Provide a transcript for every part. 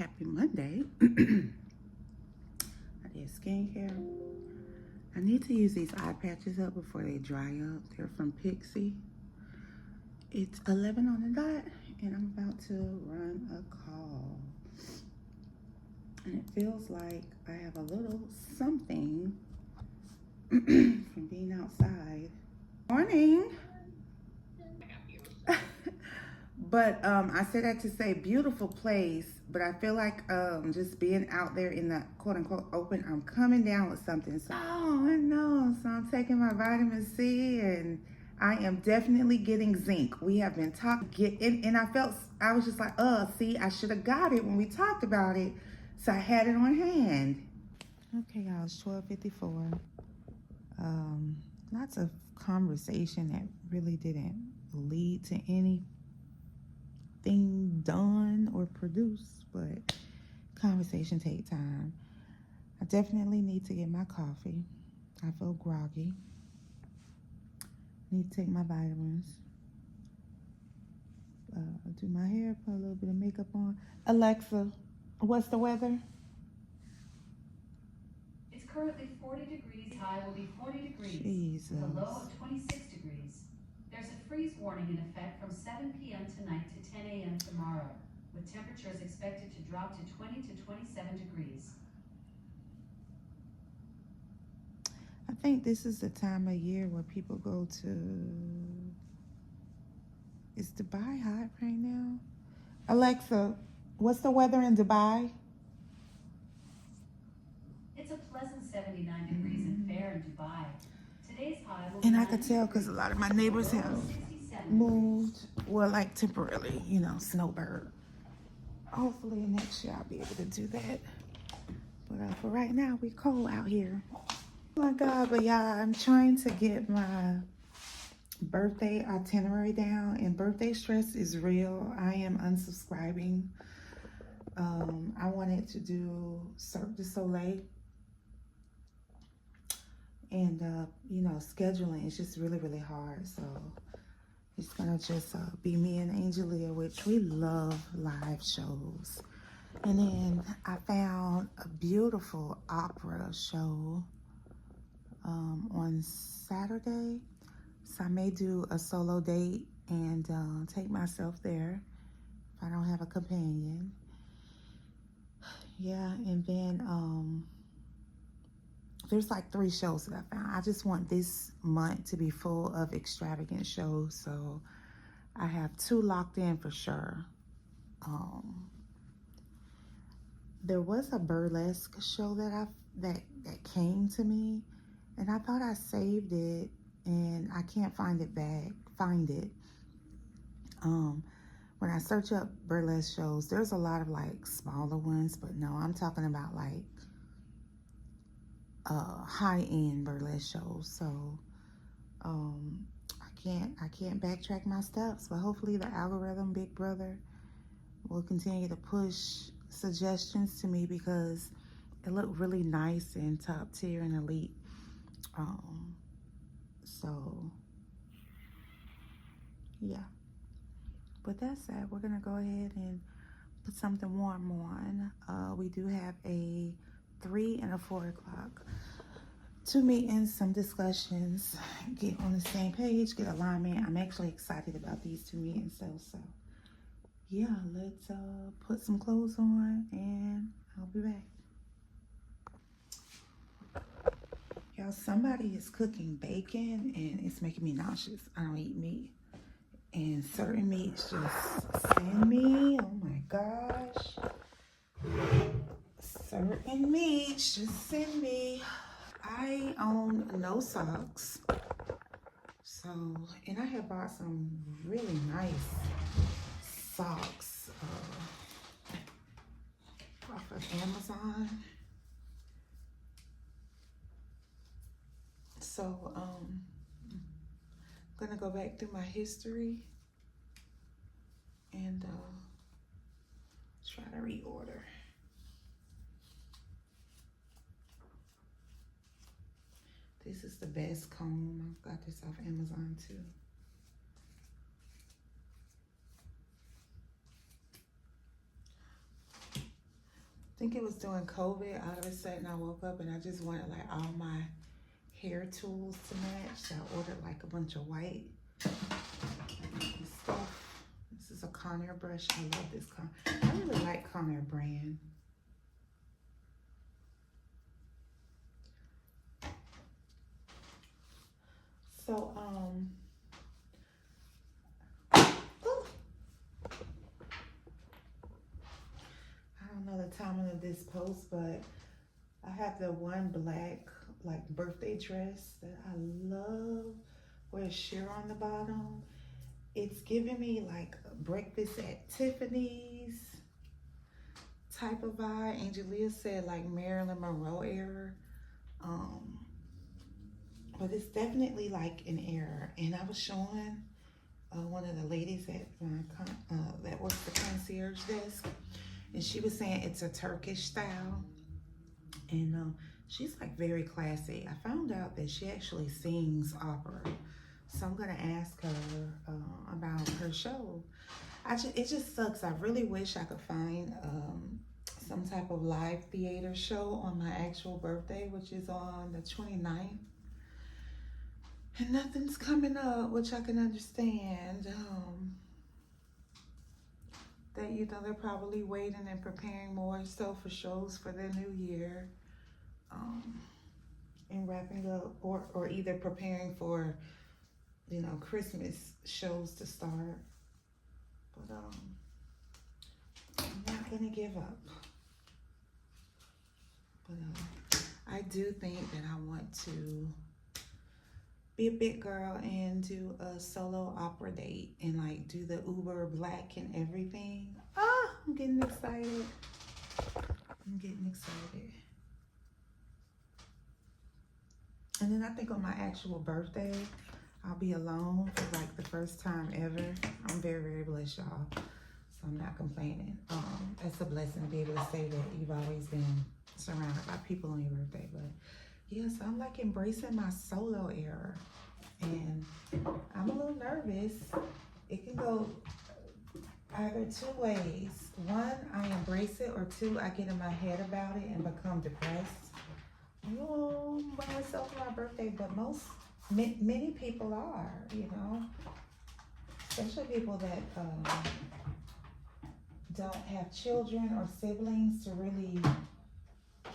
Happy Monday. I did skincare. I need to use these eye patches up before they dry up. They're from Pixie. It's 11 on the dot, and I'm about to run a call. And it feels like I have a little something from being outside. Morning. But I say that to say beautiful place, but I feel like just being out there in the quote unquote open, I'm coming down with something. So, I know. So I'm taking my vitamin C and I am definitely getting zinc. We have been talking, and I was just like, see, I should have got it when we talked about it. So I had it on hand. Okay, y'all, it's 12:54. Lots of conversation that really didn't lead to anything done or produced, but conversation take time. I definitely need to get my coffee. I feel groggy. Need to take my vitamins. Do my hair, put a little bit of makeup on. Alexa, what's the weather? It's currently 40 degrees. High will be 40 degrees. Jesus. With a low of 26 degrees. There's a freeze warning in effect from 7 p.m. tonight to 10 a.m. tomorrow, with temperatures expected to drop to 20 to 27 degrees. I think this is the time of year where people go to... Is Dubai hot right now? Alexa, what's the weather in Dubai? It's a pleasant 79 degrees and fair in Dubai. Today's high will And be I could tell because a lot of my neighbors have moved, well, like temporarily, snowbird. Hopefully next year I'll be able to do that. But for right now, we cold out here. Oh my God, but yeah, I'm trying to get my birthday itinerary down, and birthday stress is real. I am unsubscribing. I wanted to do Cirque du Soleil, and scheduling is just really, really hard. So it's gonna just be me and Angelia, which we love live shows. And then I found a beautiful opera show on Saturday. So I may do a solo date and take myself there if I don't have a companion. Yeah, and then there's like 3 shows that I found. I just want this month to be full of extravagant shows. So I have 2 locked in for sure. There was a burlesque show that came to me, and I thought I saved it, and I can't find it. When I search up burlesque shows, there's a lot of like smaller ones, but no, I'm talking about like high-end burlesque shows. So I can't backtrack my steps, but hopefully the algorithm, Big Brother, will continue to push suggestions to me because it looked really nice and top tier and elite. So yeah, but that's that. We're gonna go ahead and put something warm on. We do have a 3 and a 4 o'clock. 2 meetings, some discussions, get on the same page, get alignment. I'm actually excited about these 2 meetings though. So yeah, let's put some clothes on and I'll be back. Y'all, somebody is cooking bacon and it's making me nauseous. I don't eat meat. And certain meats just send me, oh my gosh. Certain meats just send me. I own no socks. So, and I have bought some really nice socks off of Amazon. So, I'm gonna go back through my history and try to reorder. This is the best comb. I've got this off Amazon too. think it was during COVID. All of a sudden I woke up and I just wanted like all my hair tools to match. So I ordered like a bunch of white stuff. This is a Conair brush. I love this I really like Conair brand. So I don't know the timing of this post, but I have the one black like birthday dress that I love with sheer on the bottom. It's giving me like breakfast at Tiffany's type of vibe. Angelia said like Marilyn Monroe era. But it's definitely like an era. And I was showing one of the ladies at that works the concierge desk, and she was saying it's a Turkish style. And she's like very classy. I found out that she actually sings opera. So I'm gonna ask her about her show. It just sucks. I really wish I could find some type of live theater show on my actual birthday, which is on the 29th. And nothing's coming up, which I can understand. That, you know, they're probably waiting and preparing more so for shows for the new year. And wrapping up or either preparing for, you know, Christmas shows to start. But I'm not gonna give up. But I do think that I want to be a big girl and do a solo opera date and like do the Uber Black and everything. Ah, I'm getting excited. I'm getting excited. And then I think on my actual birthday, I'll be alone for like the first time ever. I'm very, very blessed, y'all. So I'm not complaining. That's a blessing to be able to say that you've always been surrounded by people on your birthday. But yeah, so I'm like embracing my solo era. And I'm a little nervous. It can go either two ways. One, I embrace it, or two, I get in my head about it and become depressed. Oh, by myself for my birthday, but many people are, you know, especially people that don't have children or siblings to really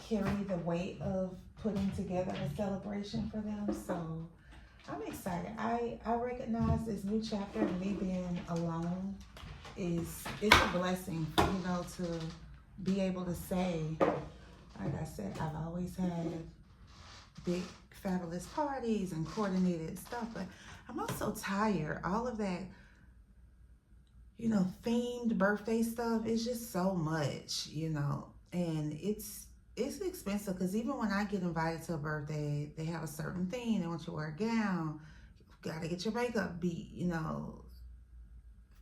carry the weight of putting together a celebration for them. So I'm excited. I recognize this new chapter of me being alone it's a blessing, you know, to be able to say, like I said, I've always had big fabulous parties and coordinated stuff, but I'm also tired. All of that, you know, themed birthday stuff is just so much, you know, and it's expensive, because even when I get invited to a birthday, they have a certain theme. They want you to wear a gown, you gotta get your makeup beat, you know,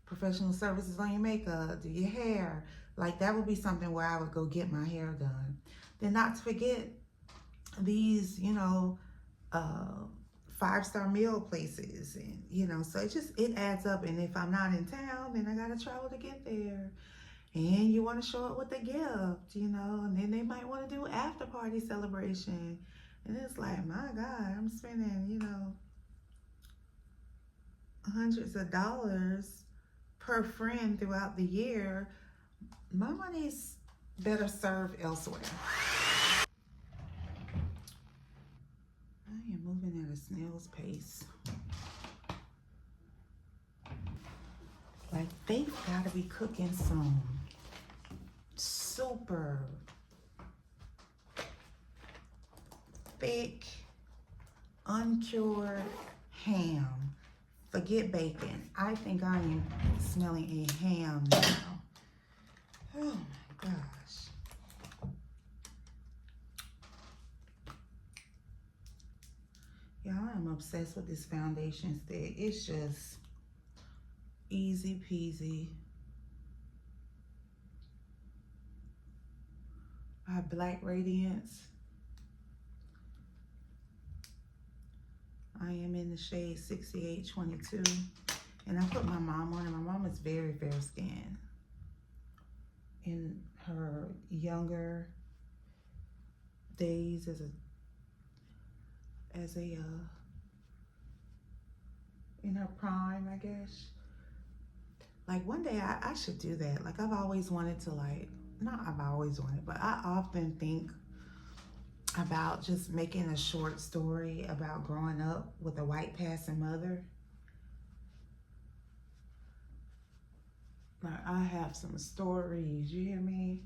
professional services on your makeup, do your hair. Like, that would be something where I would go get my hair done. Then not to forget these, you know, 5-star meal places, and you know, so it adds up. And if I'm not in town, then I gotta travel to get there. And you want to show up with a gift, you know, and then they might want to do after party celebration. And it's like, my God, I'm spending, you know, hundreds of dollars per friend throughout the year. My money's better served elsewhere. I am moving at a snail's pace. Like, they've got to be cooking some super thick, uncured ham. Forget bacon. I think I am smelling a ham now. Oh my gosh. Y'all, I'm obsessed with this foundation stick. It's just easy peasy. By Black Radiance. I am in the shade 6822. And I put my mom on it. My mom is very fair skinned. And her younger days as a in her prime, I guess. Like one day I should do that. Like I've always wanted to, like, not I've always wanted, but I often think about just making a short story about growing up with a white passing mother. Like I have some stories, you hear me?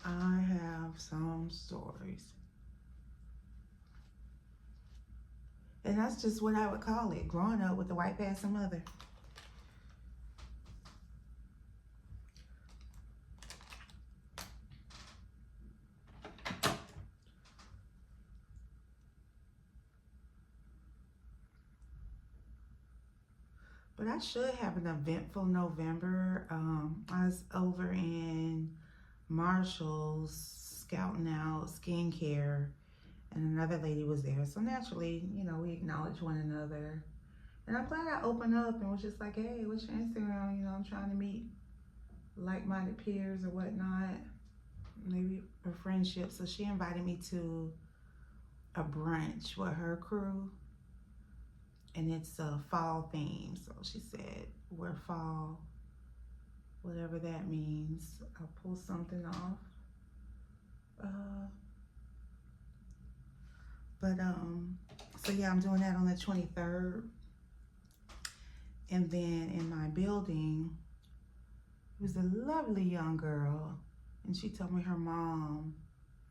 I have some stories. And that's just what I would call it, growing up with a white passing mother. But I should have an eventful November. I was over in Marshall's scouting out skincare, and another lady was there. So naturally, you know, we acknowledge one another. And I'm glad I opened up and was just like, hey, what's your Instagram? You know, I'm trying to meet like-minded peers or whatnot, maybe a friendship. So she invited me to a brunch with her crew, and it's a fall theme. So she said, we're fall, whatever that means. I'll pull something off. So yeah, I'm doing that on the 23rd. And then in my building, it was a lovely young girl, and she told me her mom,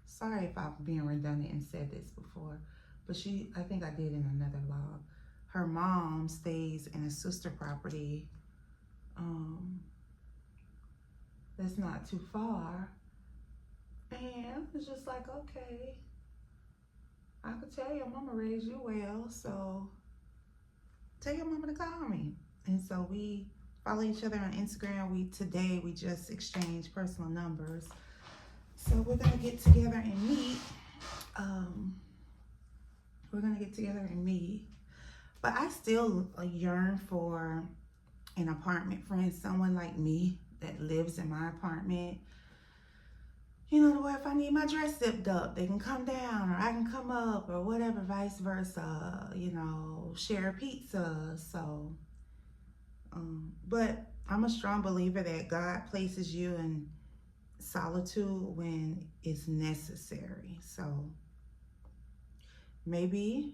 sorry if I'm being redundant and said this before, but I think I did in another vlog. Her mom stays in a sister property that's not too far. And it's just like, okay, I could tell your mama raised you well, so tell your mama to call me. And so we follow each other on Instagram. Today we just exchanged personal numbers. So we're gonna get together and meet. But I still yearn for an apartment friend, someone like me that lives in my apartment. You know, where if I need my dress zipped up, they can come down, or I can come up, or whatever, vice versa. You know, share pizza. So, but I'm a strong believer that God places you in solitude when it's necessary. So maybe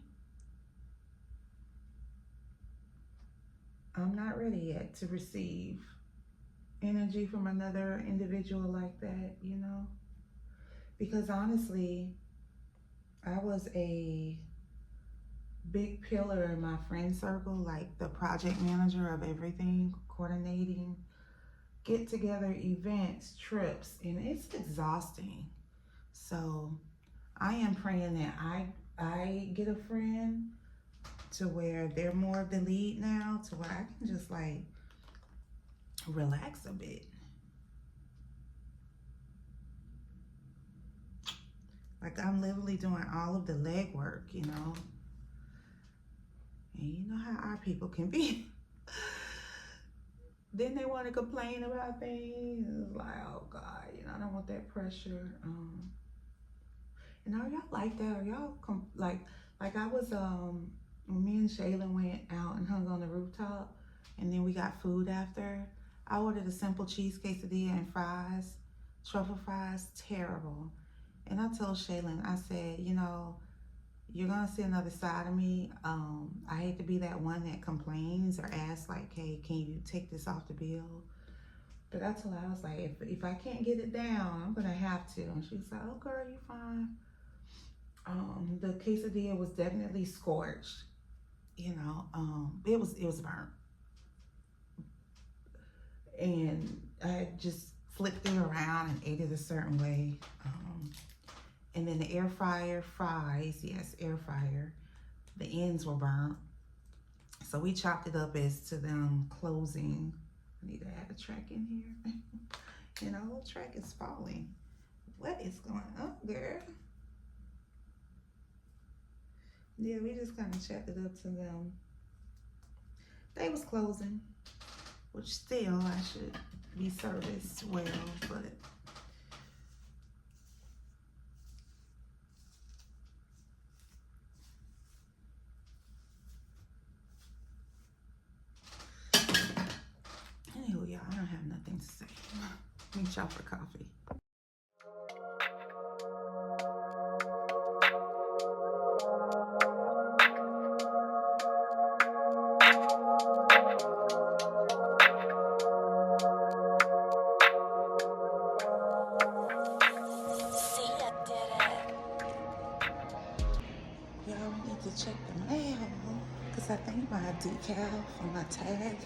I'm not ready yet to receive energy from another individual like that, you know? Because honestly, I was a big pillar in my friend circle, like the project manager of everything, coordinating, get together, events, trips, and it's exhausting. So I am praying that I get a friend to where they're more of the lead now, to where I can just like relax a bit. Like I'm literally doing all of the legwork, you know. And you know how our people can be. Then they want to complain about things. It's like, oh God, you know, I don't want that pressure. And are y'all like that? Are y'all like I was when me and Shaylin went out and hung on the rooftop, and then we got food after. I ordered a simple cheese quesadilla and fries, truffle fries, terrible. And I told Shaylin, I said, you know, you're gonna see another side of me. I hate to be that one that complains or asks like, hey, can you take this off the bill? But I told her, I was like, if I can't get it down, I'm gonna have to. And she was like, oh girl, you fine. The quesadilla was definitely scorched. You know, it was burnt. And I just flipped it around and ate it a certain way. And then the air fryer fries, yes, air fryer, the ends were burnt. So we chopped it up as to them closing. I need to add a track in here. And the whole track is falling. What is going on, girl? Yeah, we just kind of chopped it up to them. They was closing, which still I should be serviced well, but anyway, y'all, I don't have nothing to say. Meet y'all for coffee. Y'all need to check the mail because I think my decal for my tag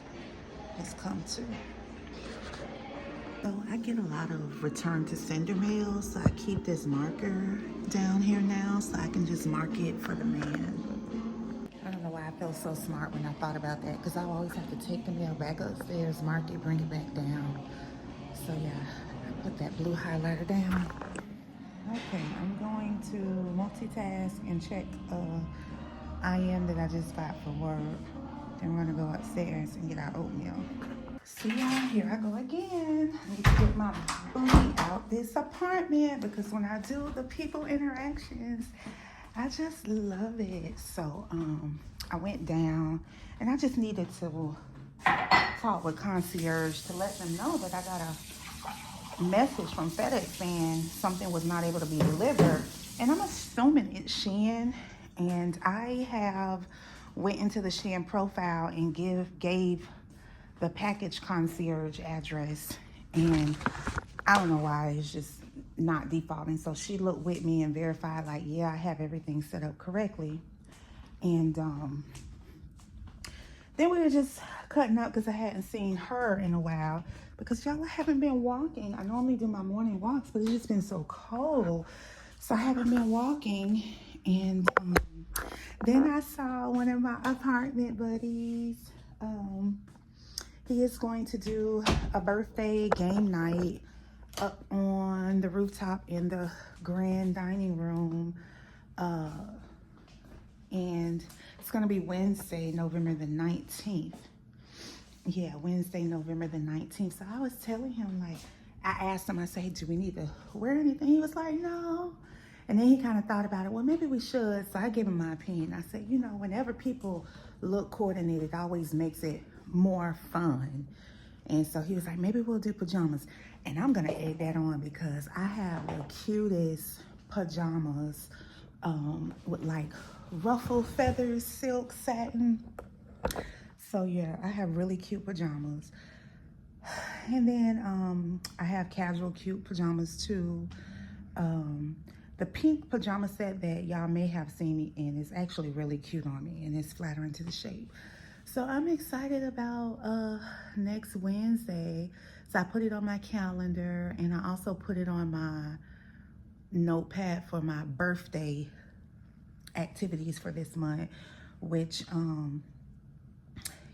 has come too. So I get a lot of return to sender mail, so I keep this marker down here now so I can just mark it for the man. I don't know why I felt so smart when I thought about that because I always have to take the mail back upstairs, mark it, bring it back down. So yeah, I put that blue highlighter down. Okay, I'm going to multitask and check IM that I just got for work. Then we're gonna go upstairs and get our oatmeal. See y'all, here I go again. I need to get my booty out this apartment because when I do the people interactions, I just love it. So I went down and I just needed to talk with concierge to let them know that I got a message from FedEx saying something was not able to be delivered. And I'm assuming it's Shein. And I have went into the Shein profile and gave the package concierge address, and I don't know why it's just not defaulting. So she looked with me and verified like, yeah, I have everything set up correctly. And then we were just cutting up because I hadn't seen her in a while because y'all, I haven't been walking. I normally do my morning walks, but it's just been so cold, so I haven't been walking. And then I saw one of my apartment buddies. He is going to do a birthday game night up on the rooftop in the grand dining room. And it's going to be Wednesday, November the 19th. Yeah, Wednesday, November the 19th. So I was telling him, like, I asked him, I said, do we need to wear anything? He was like, no. And then he kind of thought about it. Well, maybe we should. So I gave him my opinion. I said, you know, whenever people look coordinated, it always makes it more fun. And so he was like, maybe we'll do pajamas. And I'm going to add that on because I have the cutest pajamas with like ruffle feathers, silk, satin. So yeah, I have really cute pajamas. And then I have casual cute pajamas too. The pink pajama set that y'all may have seen me in is actually really cute on me and it's flattering to the shape. So I'm excited about next Wednesday. So I put it on my calendar and I also put it on my notepad for my birthday activities for this month, which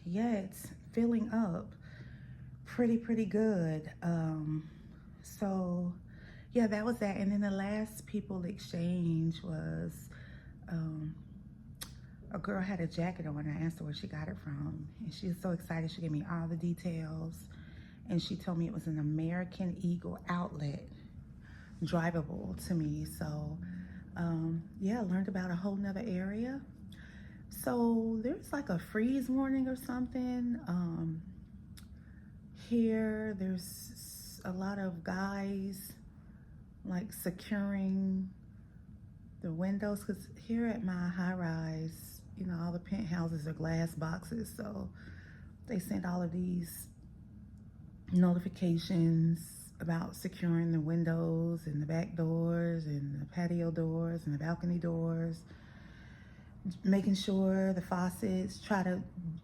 yeah, it's filling up pretty good. So yeah, that was that. And then the last people exchange was a girl had a jacket on. I asked her where she got it from, and she was so excited. She gave me all the details, and she told me it was an American Eagle outlet, drivable to me. So yeah, learned about a whole nother area. So there's like a freeze warning or something here. There's a lot of guys like securing the windows because here at my high rise, you know, all the penthouses are glass boxes, so they sent all of these notifications about securing the windows and the back doors and the patio doors and the balcony doors, making sure the faucets, try to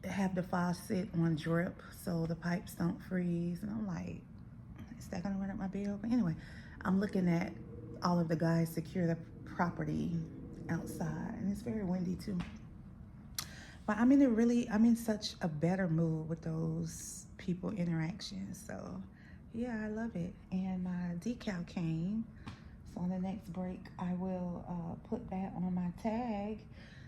have the faucet on drip so the pipes don't freeze. And I'm like, is that gonna run up my bill? But anyway, I'm looking at all of the guys secure the property outside, and it's very windy too. But I'm in such a better mood with those people interactions. So yeah, I love it. And my decal came. So on the next break, I will put that on my tag.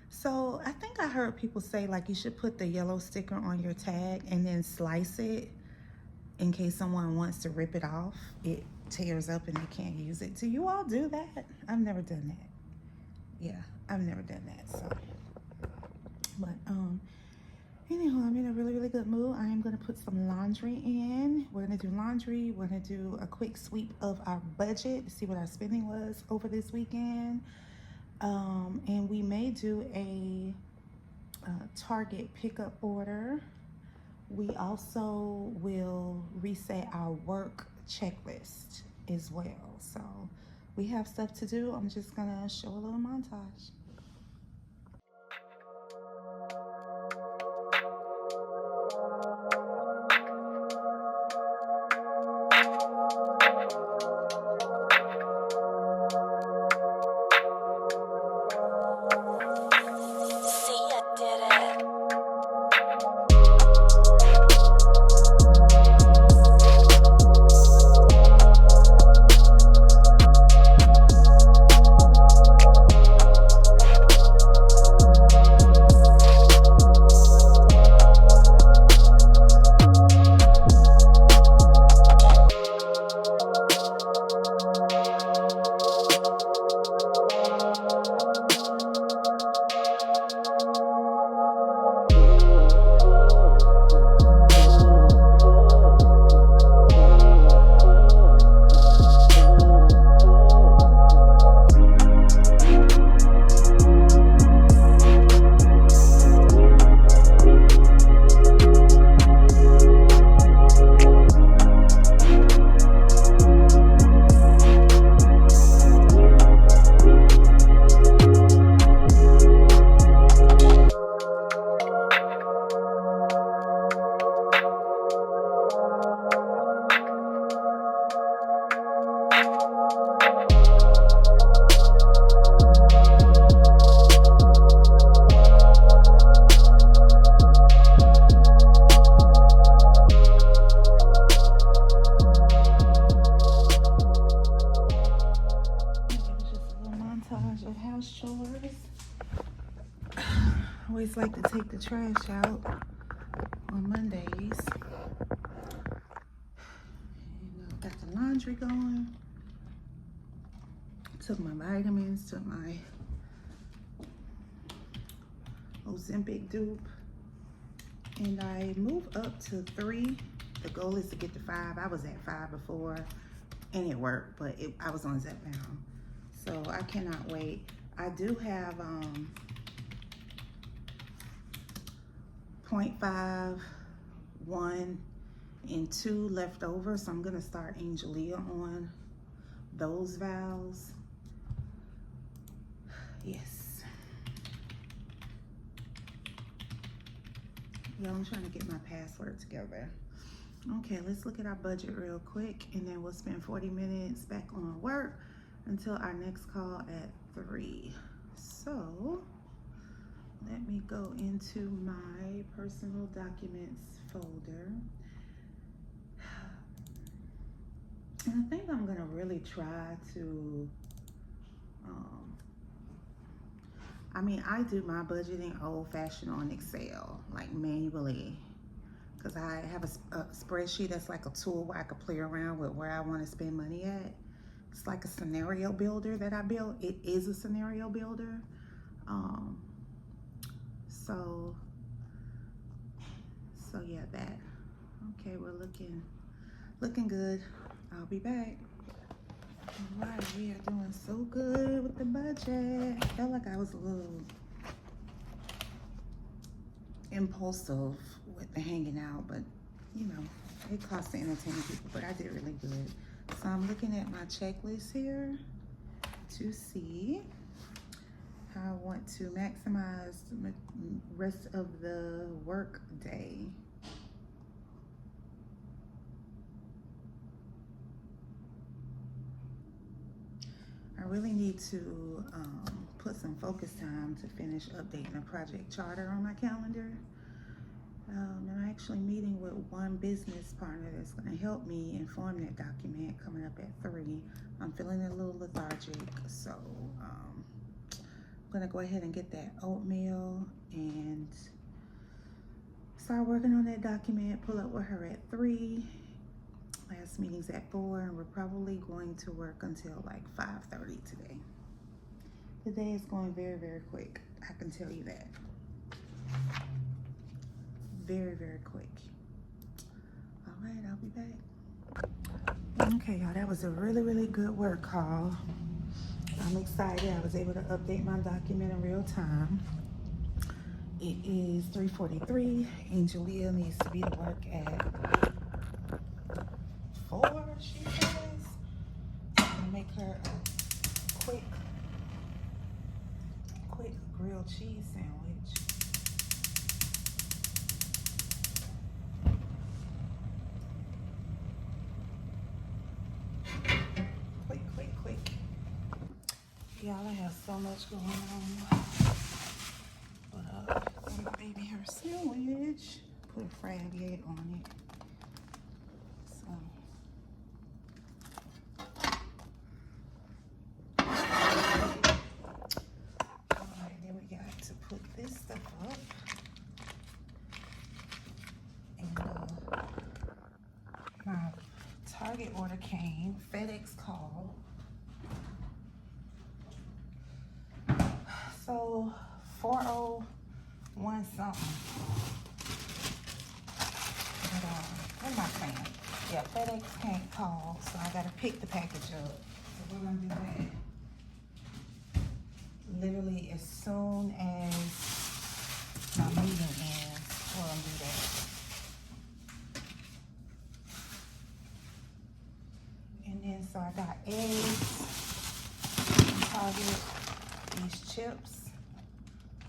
So I think I heard people say like you should put the yellow sticker on your tag and then slice it in case someone wants to rip it off, it tears up and they can't use it. Do you all do that? I've never done that. Yeah, I've never done that. So, but anyhow, I'm in a really, really good mood. I am gonna put some laundry in. We're gonna do laundry. We're gonna do a quick sweep of our budget to see what our spending was over this weekend. And we may do a Target pickup order. We also will reset our work checklist as well. So we have stuff to do. I'm just gonna show a little montage. Of house chores. I always like to take the trash out on Mondays. And got the laundry going. Took my vitamins, took my Ozempic dupe, and I moved up to 3. The goal is to get to 5. I was at 5 before, and it worked, but I was on Zepbound. So I cannot wait. I do have 0.5, 1, and 2 left over. So I'm gonna start Angelia on those vows. Yes. Yeah, I'm trying to get my password together. Okay, let's look at our budget real quick, and then we'll spend 40 minutes back on work until our next call at 3. So let me go into my personal documents folder. And I think I'm gonna really try to, I do my budgeting old-fashioned on Excel, like manually, because I have a spreadsheet that's like a tool where I could play around with where I want to spend money at. It's like a scenario builder that I built. It is a scenario builder. So yeah, that. Okay, we're looking good. I'll be back. All right, we are doing so good with the budget. I felt like I was a little impulsive with the hanging out, but you know, it costs to entertain people, but I did really good. So I'm looking at my checklist here to see how I want to maximize the rest of the work day. I really need to put some focus time to finish updating a project charter on my calendar. I'm actually meeting with one business partner that's going to help me inform that document coming up at 3. I'm feeling a little lethargic, so I'm going to go ahead and get that oatmeal and start working on that document, pull up with her at 3, class meeting's at 4, and we're probably going to work until like 5:30 today. The day is going very, very quick. I can tell you that. Very, very quick. All right, I'll be back. Okay, y'all, that was a really, really good work call. I'm excited. I was able to update my document in real time. It is 3:43, and Julia needs to be to work at 4, she says. I'm gonna make her a quick grilled cheese sandwich. Quick. Y'all, I have so much going on. But gonna baby her sandwich. Put a frag egg on it. So alright, then we got to put this stuff up. And my Target order came, FedEx called. So 401 something. But what am I saying? Yeah, FedEx can't call, so I gotta pick the package up. So we're gonna do that literally as soon as my meeting ends. We're gonna do that. And then so I got eggs from Target, these chips.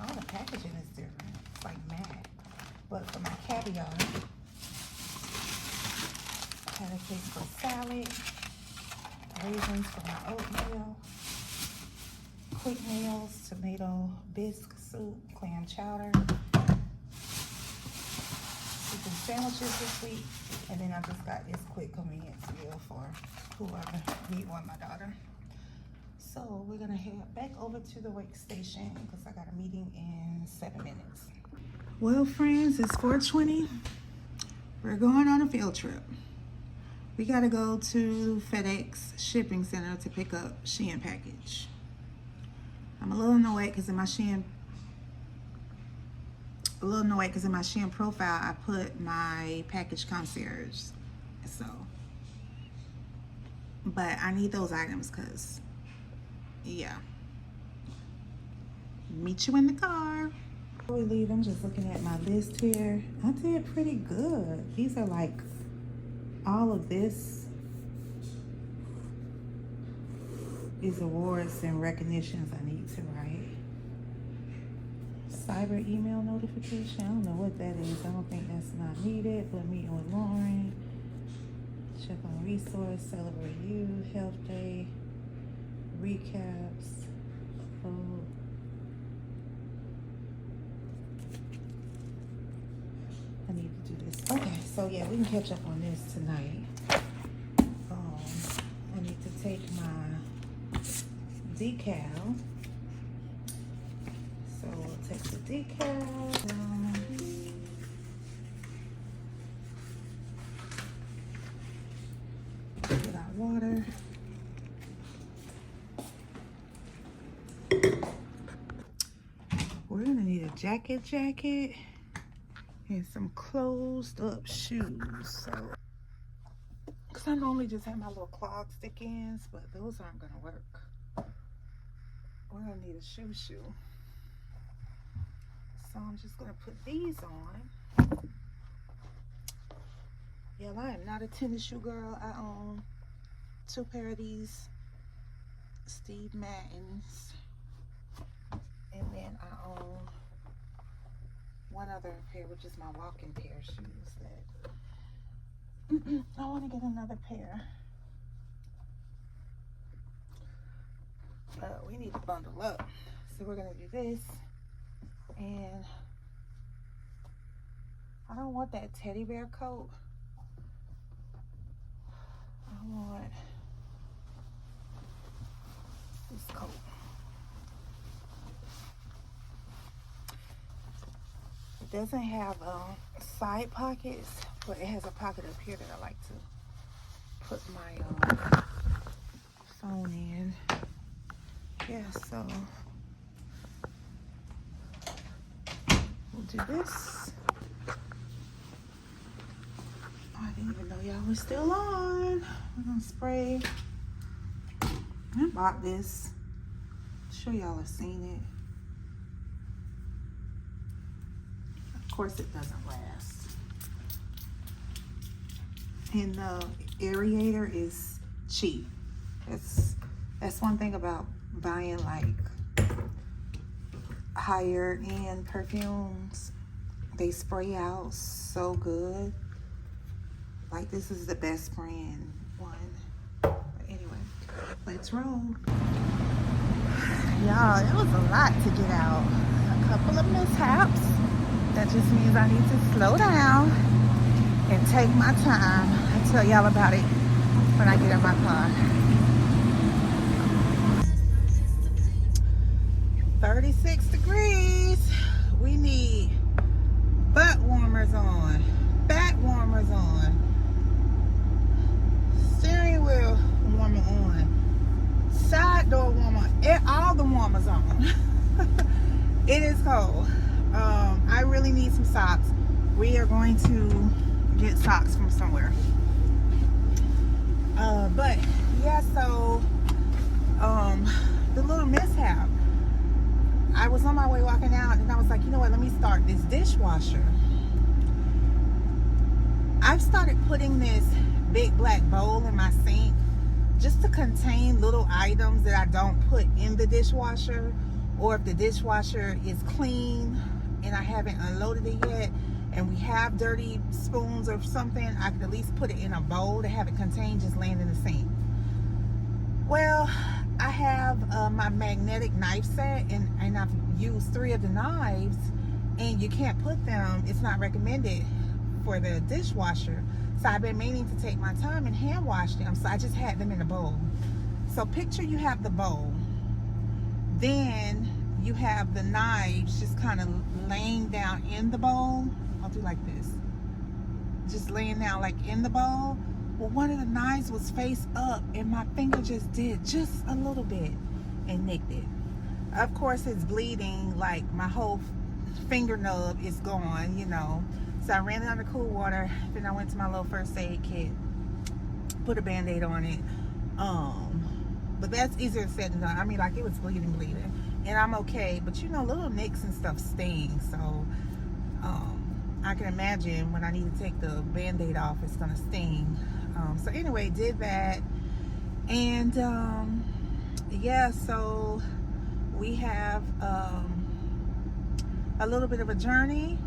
Oh, the packaging is different. It's like matte. But for my caviar, patty cakes for salad, raisins for my oatmeal, quick meals, tomato bisque soup, clam chowder, chicken sandwiches this week, and then I just got this quick convenience meal for whoever need one, my daughter. So we're gonna head back over to the workstation because I got a meeting in 7 minutes. Well, friends, it's 4:20. We're going on a field trip. We gotta go to FedEx shipping center to pick up Shein package. I'm a little annoyed because in my Shein profile, I put my package concierge. So, but I need those items because, yeah. Meet you in the car. Before we leave, I'm just looking at my list here. I did pretty good. These are like all of this is awards and recognitions I need to write. Cyber email notification. I don't know what that is. I don't think that's not needed. But meeting with Lauren. Check on resource. Celebrate you. Health day. Recaps. Code. I need to do this. Okay, so yeah, we can catch up on this tonight. I need to take my decal. So we'll take the decal down. Get out water. We're gonna need a jacket. And some closed up shoes. So, because I normally just have my little clog stick-ins, but those aren't gonna work. We're gonna need a shoe. So I'm just gonna put these on. Yeah, I am not a tennis shoe girl. I own 2 pair of these Steve Maddens, and then I own one other pair, which is my walking pair of shoes that I want to get another pair. But we need to bundle up. So we're gonna do this, and I don't want that teddy bear coat. I want this coat. It doesn't have side pockets, but it has a pocket up here that I like to put my phone in. Yeah, so we'll do this. Oh, I didn't even know y'all were still on. We're gonna spray. I bought this. I'm sure y'all have seen it. Of course it doesn't last. And the aerator is cheap. That's one thing about buying like higher end perfumes. They spray out so good. Like this is the best brand one. But anyway, let's roll. Y'all, it was a lot to get out. A couple of mishaps. That just means I need to slow down and take my time. I'll tell y'all about it when I get in my car. 36 degrees. We need butt warmers on, back warmers on, steering wheel warmer on, side door warmer, all the warmers on. It is cold. I really need some socks. We are going to get socks from somewhere. But yeah, so the little mishap. I was on my way walking out and I was like, you know what, let me start this dishwasher. I've started putting this big black bowl in my sink just to contain little items that I don't put in the dishwasher, or if the dishwasher is clean and I haven't unloaded it yet and we have dirty spoons or something, I could at least put it in a bowl to have it contained, just laying in the sink. Well, I have my magnetic knife set, and I've used 3 of the knives, and you can't put them, it's not recommended for the dishwasher. So I've been meaning to take my time and hand wash them, so I just had them in a bowl. So picture you have the bowl, then you have the knives just kind of laying down in the bowl. I'll do like this, just laying down like in the bowl. Well, one of the knives was face up and my finger just did just a little bit and nicked it. Of course it's bleeding, like my whole finger nub is gone, you know. So I ran it under cool water, then I went to my little first aid kit, put a band-aid on it. But that's easier said than done. I mean, like, it was bleeding, and I'm okay. But you know, little nicks and stuff sting, so I can imagine when I need to take the band-aid off, it's gonna sting. So anyway, did that, and yeah, so we have a little bit of a journey.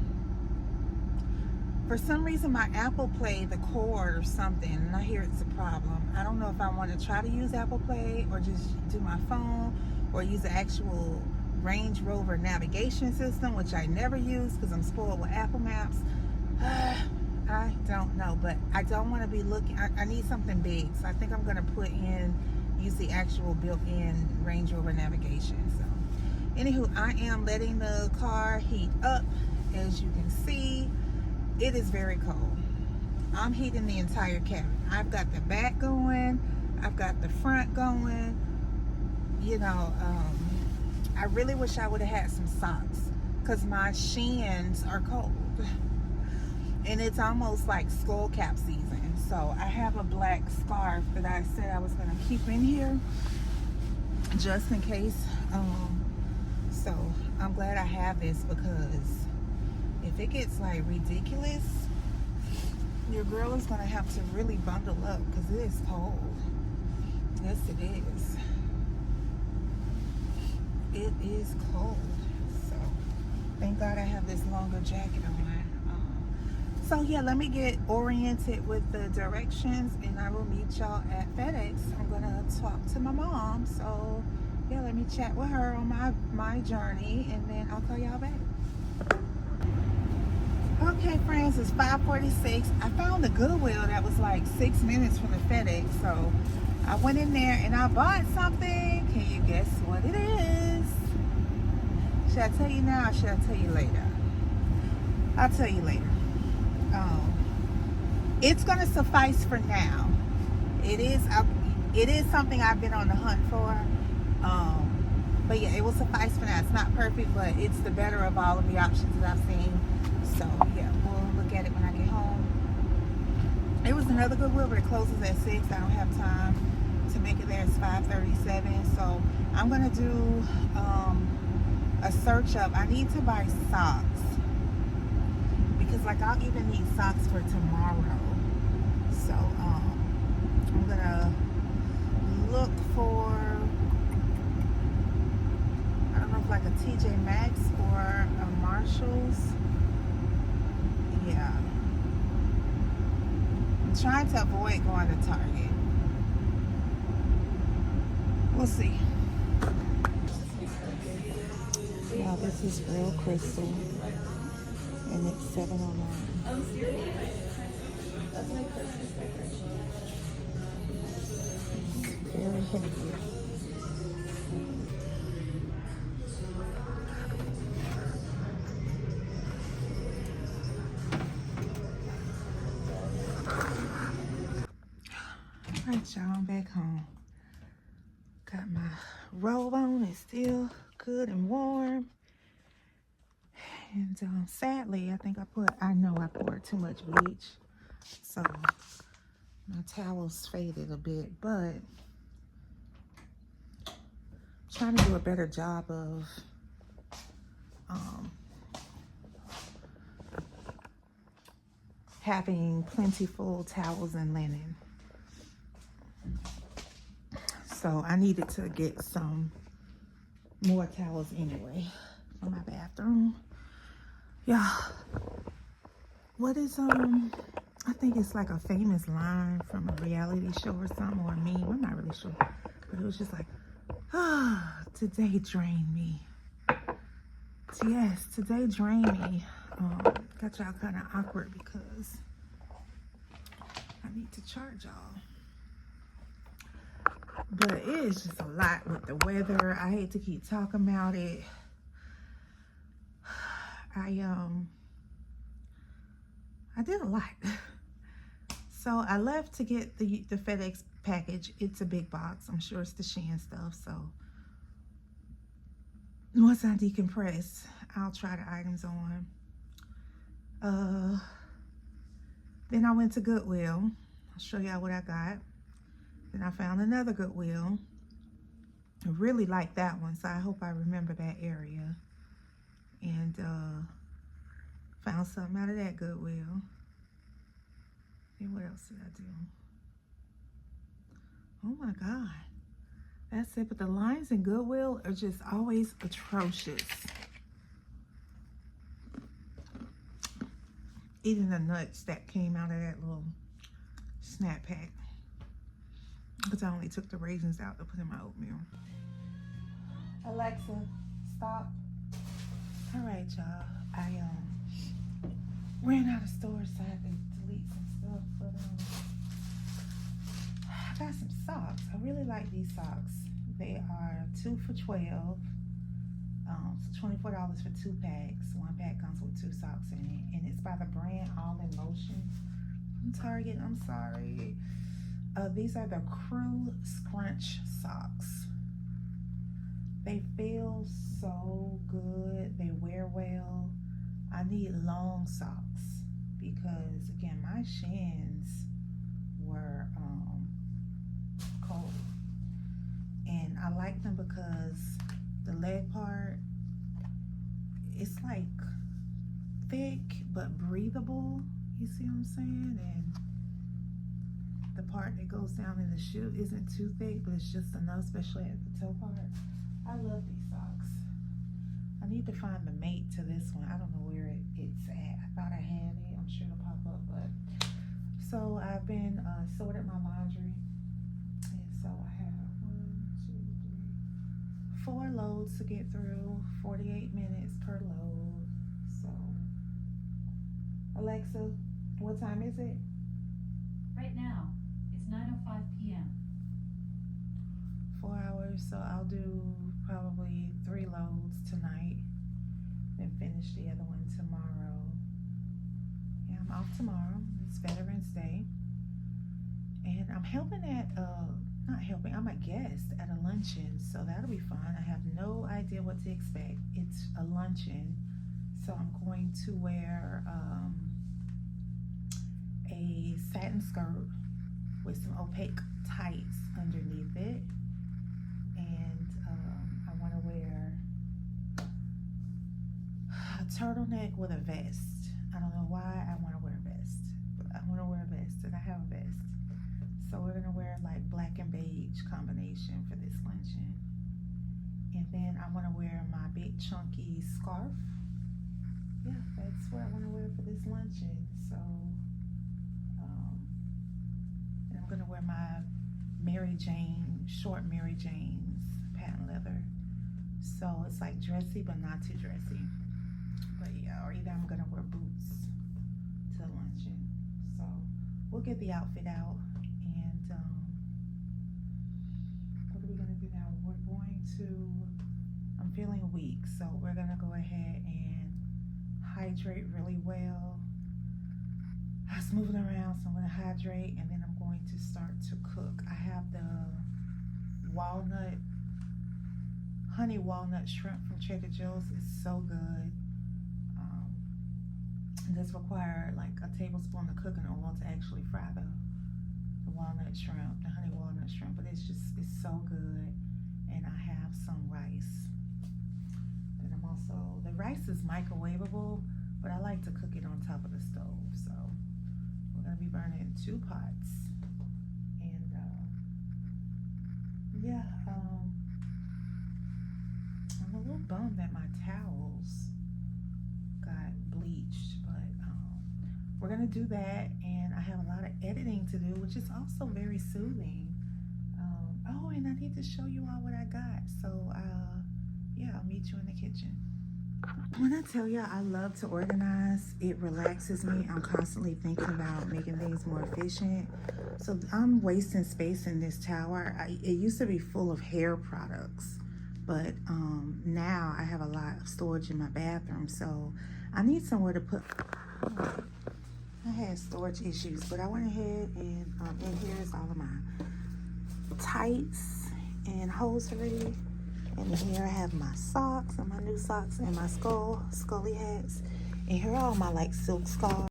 For some reason, my Apple Play, the cord or something, and I hear it's a problem. I don't know if I want to try to use Apple Play or just do my phone or use the actual Range Rover navigation system, which I never use because I'm spoiled with Apple Maps. I don't know, but I don't want to be looking. I need something big, so I think I'm going to use the actual built-in Range Rover navigation. So, anywho, I am letting the car heat up. As you can see, it is very cold. I'm heating the entire cabin. I've got the back going, I've got the front going. You know, I really wish I would have had some socks because my shins are cold. And it's almost like skull cap season. So I have a black scarf that I said I was going to keep in here just in case. So I'm glad I have this, because if it gets like ridiculous, your girl is going to have to really bundle up because it is cold. Yes, it is. It is cold. So thank God I have this longer jacket on. So yeah, let me get oriented with the directions and I will meet y'all at FedEx. I'm gonna talk to my mom. So yeah, let me chat with her on my journey and then I'll call y'all back. Okay friends, it's 5:46. I found a Goodwill that was like 6 minutes from the FedEx. So I went in there and I bought something. Can you guess what it is? Should I tell you now or should I tell you later? I'll tell you later. It's gonna suffice for now. it is something I've been on the hunt for. But yeah, it will suffice for now. It's not perfect, but it's the better of all of the options that I've seen. So yeah, we'll look at it when I get home. It was another Goodwill, but it closes at 6. I don't have time to make it there. It's 5:37. So I'm gonna do a search up. I need to buy socks because like I'll even need socks for tomorrow. So I'm gonna look for, I don't know if like a TJ Maxx or a Marshalls. Yeah. I'm trying to avoid going to Target. We'll see. Now this is real crystal and it's $7.09. That's my Christmas decoration. Very heavy. Alright, y'all, I'm back home. Got my robe on. It's still good and warm. And sadly, I know I poured too much bleach. So my towels faded a bit, but I'm trying to do a better job of having plentiful towels and linen. So I needed to get some more towels anyway for my bathroom. Yeah. What is I think it's like a famous line from a reality show or something, or a meme. I'm not really sure. But it was just like, today drained me. Yes, today drained me. Got y'all kind of awkward because I need to charge y'all. But it is just a lot with the weather. I hate to keep talking about it. I did a lot. So I left to get the FedEx package. It's a big box. I'm sure it's the Shein stuff. So once I decompress, I'll try the items on. Then I went to Goodwill. I'll show y'all what I got. Then I found another Goodwill. I really like that one, so I hope I remember that area. And found something out of that Goodwill. And what else did I do? Oh my God. That's it. But the lines in Goodwill are just always atrocious. Eating the nuts that came out of that little snap pack. Because I only took the raisins out to put in my oatmeal. Alexa, stop. All right, y'all. I ran out of storage, so I had to delete some stuff. But I got some socks. I really like these socks. They are 2 for $12. So $24 for 2 packs. 1 pack comes with 2 socks in it, and it's by the brand All in Motion from Target. I'm sorry. These are the Crew Scrunch socks. They feel so good. They wear well. I need long socks because again, my shins were cold, and I like them because the leg part, it's like thick but breathable. You see what I'm saying? And the part that goes down in the shoe isn't too thick, but it's just enough, especially at the toe part. I love these socks. I need to find the mate to this one. I don't know where it's at. I thought I had it. I'm sure it'll pop up. But so I've been sorted my laundry, and so I have 4 loads to get through. 48 minutes per load. So Alexa, what time is it? Right now, it's 9:05 p.m. 4 hours, so I'll do probably 3 loads tonight, then finish the other one tomorrow. Yeah, I'm off tomorrow. It's Veterans Day. And I'm helping at, not helping, I'm a guest at a luncheon, so that'll be fun. I have no idea what to expect. It's a luncheon, so I'm going to wear a satin skirt with some opaque tights underneath it, and I want to wear a turtleneck with a vest. I don't know why I want to wear a vest, but I want to wear a vest, and I have a vest. So we're gonna wear like black and beige combination for this luncheon. And then I wanna wear my big chunky scarf. Yeah, that's what I wanna wear for this luncheon. So, and I'm gonna wear my Mary Jane, short Mary Jane's patent leather. So it's like dressy, but not too dressy. But yeah, or either I'm gonna wear boots to the luncheon. So we'll get the outfit out. What are we gonna do now? We're going to, I'm feeling weak, so we're gonna go ahead and hydrate really well. I was moving around, so I'm gonna hydrate, and then I'm going to start to cook. I have the honey walnut shrimp from Trader Joe's. It's so good. It does require like a tablespoon of cooking oil to actually fry the walnut shrimp, the honey walnut shrimp, but it's so good. And I have some rice. Then I'm also, the rice is microwavable, but I like to cook it on top of the stove. So we're gonna be burning 2 pots. And yeah, I'm a little bummed that my towels got bleached, but we're gonna do that, and I have a lot of editing to do, which is also very soothing. Oh, and I need to show you all what I got. So yeah, I'll meet you in the kitchen. When I tell you I love to organize, it relaxes me. I'm constantly thinking about making things more efficient. So I'm wasting space in this tower. It used to be full of hair products, but now I have a lot of storage in my bathroom, so I need somewhere to put. I had storage issues, but I went ahead and here's all of my tights and hosiery. And here I have my socks and my new socks and my scully hats. And here are all my like silk scarves.